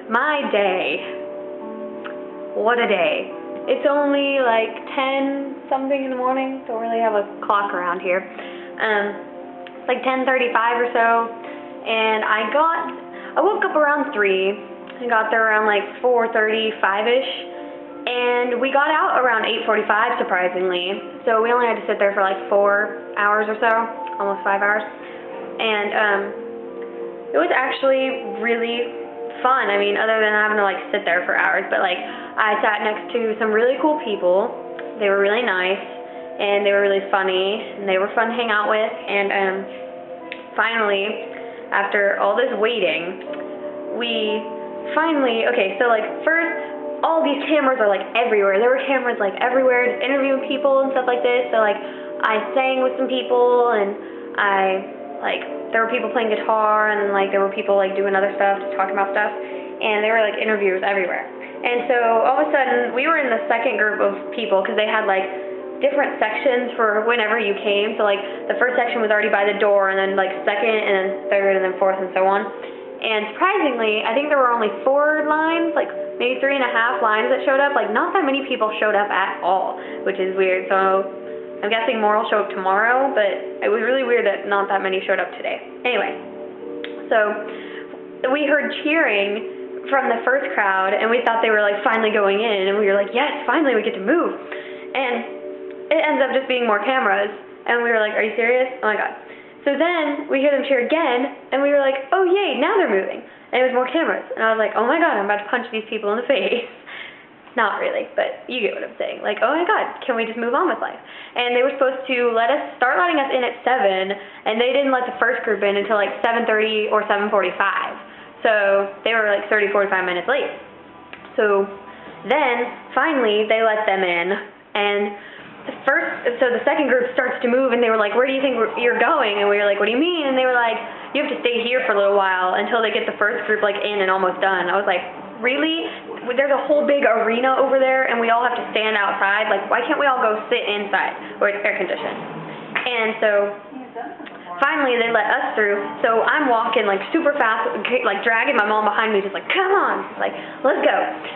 My day. What a day. It's only like 10 something in the morning, don't really have a clock around here. It's like 10:35 or so, and I woke up around 3, and got there around like 4:35ish, and we got out around 8:45 surprisingly, so we only had to sit there for like 4 hours or so, almost 5 hours, and it was actually really fun. I mean, other than having to like sit there for hours, but like I sat next to some really cool people. They were really nice, and they were really funny, and they were fun to hang out with. And finally, after all this waiting, okay, so like first, all these cameras are like everywhere. There were cameras like everywhere, just interviewing people and stuff like this. So like I sang with some people, and there were people playing guitar, and then like there were people like doing other stuff, just talking about stuff, and there were like interviewers everywhere. And so all of a sudden we were in the second group of people, because they had like different sections for whenever you came. So like the first section was already by the door, and then like second, and then third, and then fourth, and so on. And surprisingly, I think there were only 4 lines, like maybe 3.5 lines that showed up. Like not that many people showed up at all, which is weird. So I'm guessing more will show up tomorrow, but it was really weird that not that many showed up today. Anyway, so we heard cheering from the first crowd, and we thought they were like finally going in, and we were like, yes, finally we get to move. And it ends up just being more cameras, and we were like, are you serious? Oh my god. So then we hear them cheer again, and we were like, oh yay, now they're moving. And it was more cameras, and I was like, oh my god, I'm about to punch these people in the face. Not really, but you get what I'm saying. Like, oh my god, can we just move on with life? And they were supposed to start letting us in at 7, and they didn't let the first group in until like 7:30 or 7:45. So they were like 30, 45 minutes late. So then, finally, they let them in, and so the second group starts to move, and they were like, where do you think you're going? And we were like, what do you mean? And they were like, you have to stay here for a little while until they get the first group like in and almost done. I was like, really? There's a whole big arena over there, and we all have to stand outside. Like, why can't we all go sit inside where it's air conditioned? And so finally they let us through. So I'm walking like super fast, like dragging my mom behind me, just like, come on, like, let's go,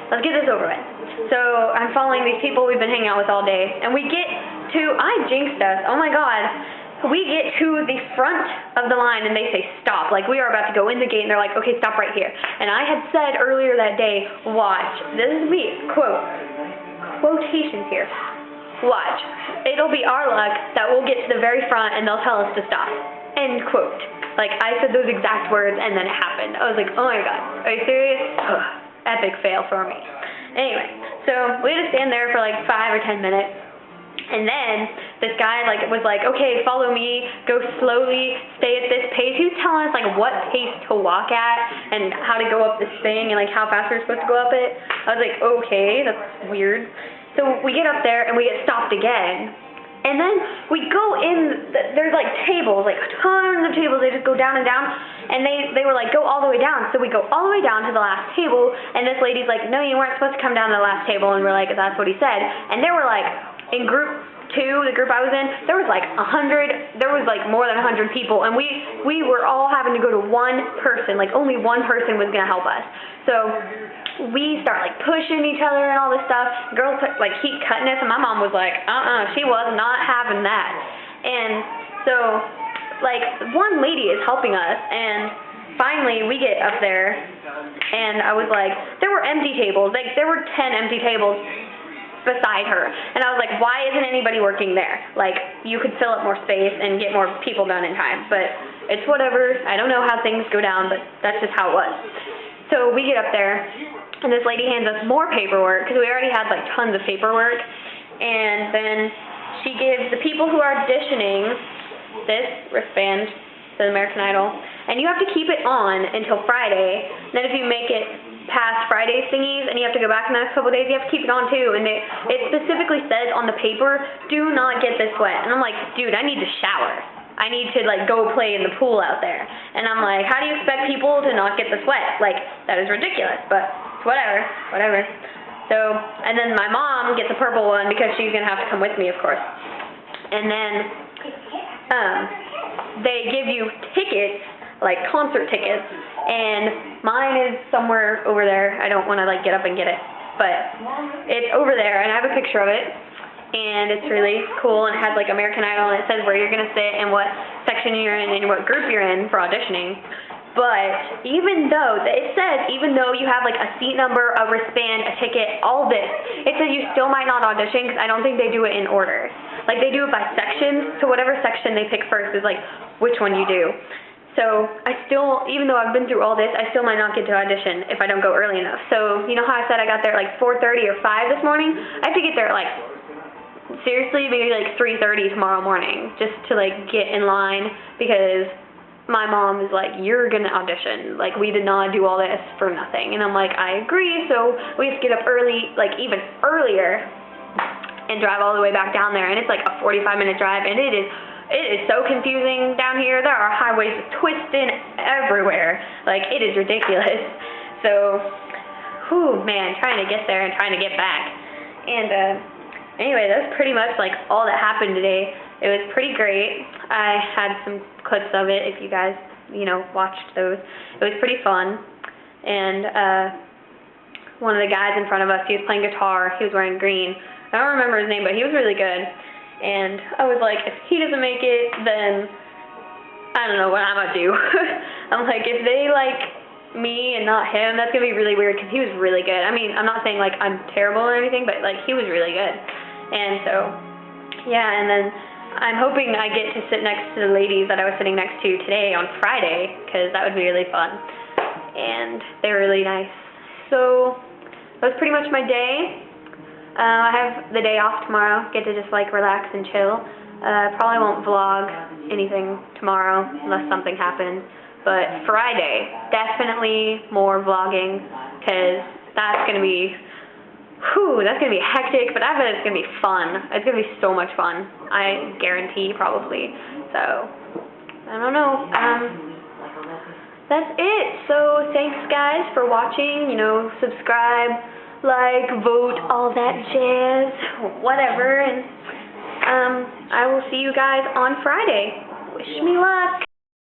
let's get this over with. So I'm following these people we've been hanging out with all day, and we get to, I jinxed us, oh my god, we get to the front of the line, and they say stop, like we are about to go in the gate, and they're like, okay, stop right here. And I had said earlier that day, watch, this is me, quotations here, watch, it'll be our luck that we'll get to the very front and they'll tell us to stop, end quote. Like, I said those exact words, and then it happened. I was like, oh my god, are you serious? Ugh, epic fail for me. Anyway, so we had to stand there for like 5 or 10 minutes, and then this guy like was like, okay, follow me, go slowly, stay at this pace. He was telling us like what pace to walk at and how to go up this thing and like how fast we were supposed to go up it. I was like, okay, that's weird. So we get up there and we get stopped again, and then we go in, there's like tables, like tons of tables, they just go down and down, and they were like, go all the way down. So we go all the way down to the last table, and this lady's like, no, you weren't supposed to come down to the last table, and we're like, that's what he said. And there were like, in group 2, the group I was in, there was like more than 100 people, and we were all having to go to one person, like only one person was going to help us. So we start like pushing each other and all this stuff. Girls like keep cutting us, and my mom was like, she was not having that. And so like one lady is helping us, and finally we get up there, and I was like, there were empty tables, like there were 10 empty tables beside her, and I was like, why isn't anybody working there? Like, you could fill up more space and get more people done in time, but it's whatever. I don't know how things go down, but that's just how it was. So we get up there, and this lady hands us more paperwork, because we already had like tons of paperwork, and then she gives the people who are auditioning this wristband, the American Idol, and you have to keep it on until Friday. Then if you make it past Friday's thingies and you have to go back in the next couple of days, you have to keep it on too. And it specifically says on the paper, do not get this wet. And I'm like, dude, I need to shower. I need to like go play in the pool out there. And I'm like, how do you expect people to not get this wet? Like, that is ridiculous, but whatever. So, and then my mom gets a purple one because she's going to have to come with me, of course. And then they give you tickets like concert tickets, and mine is somewhere over there. I don't want to like get up and get it, but it's over there, and I have a picture of it, and it's really cool, and it has like American Idol, and it says where you're gonna sit and what section you're in and what group you're in for auditioning. But even though, it says even though you have like a seat number, a wristband, a ticket, all this, it says you still might not audition because I don't think they do it in order. Like they do it by sections, so whatever section they pick first is like which one you do. So I still, even though I've been through all this, I still might not get to audition if I don't go early enough. So you know how I said I got there at like 4:30 or 5 this morning? I have to get there at like, seriously, maybe like 3:30 tomorrow morning just to like get in line because my mom is like, you're gonna audition, like we did not do all this for nothing. And I'm like, I agree. So we have to get up early, like even earlier, and drive all the way back down there, and it's like a 45-minute drive, and it is so confusing down here. There are highways twisting everywhere, like it is ridiculous. So whew, man, trying to get there and trying to get back. And anyway, that's pretty much like all that happened today. It was pretty great. I had some clips of it if you guys, watched those. It was pretty fun. And one of the guys in front of us, he was playing guitar. He was wearing green. I don't remember his name, but he was really good. And I was like, if he doesn't make it, then I don't know what I'm going to do. I'm like, if they like me and not him, that's going to be really weird because he was really good. I mean, I'm not saying like I'm terrible or anything, but like he was really good. And so, yeah, and then I'm hoping I get to sit next to the ladies that I was sitting next to today on Friday, because that would be really fun. And they're really nice. So that was pretty much my day. I have the day off tomorrow. Get to just like relax and chill. Probably won't vlog anything tomorrow unless something happens. But Friday, definitely more vlogging, because that's going to be hectic, but I bet it's going to be fun. It's going to be so much fun. I guarantee, probably. So, I don't know. That's it. So, thanks, guys, for watching. Subscribe, like, vote, all that jazz, whatever. And I will see you guys on Friday. Wish me luck.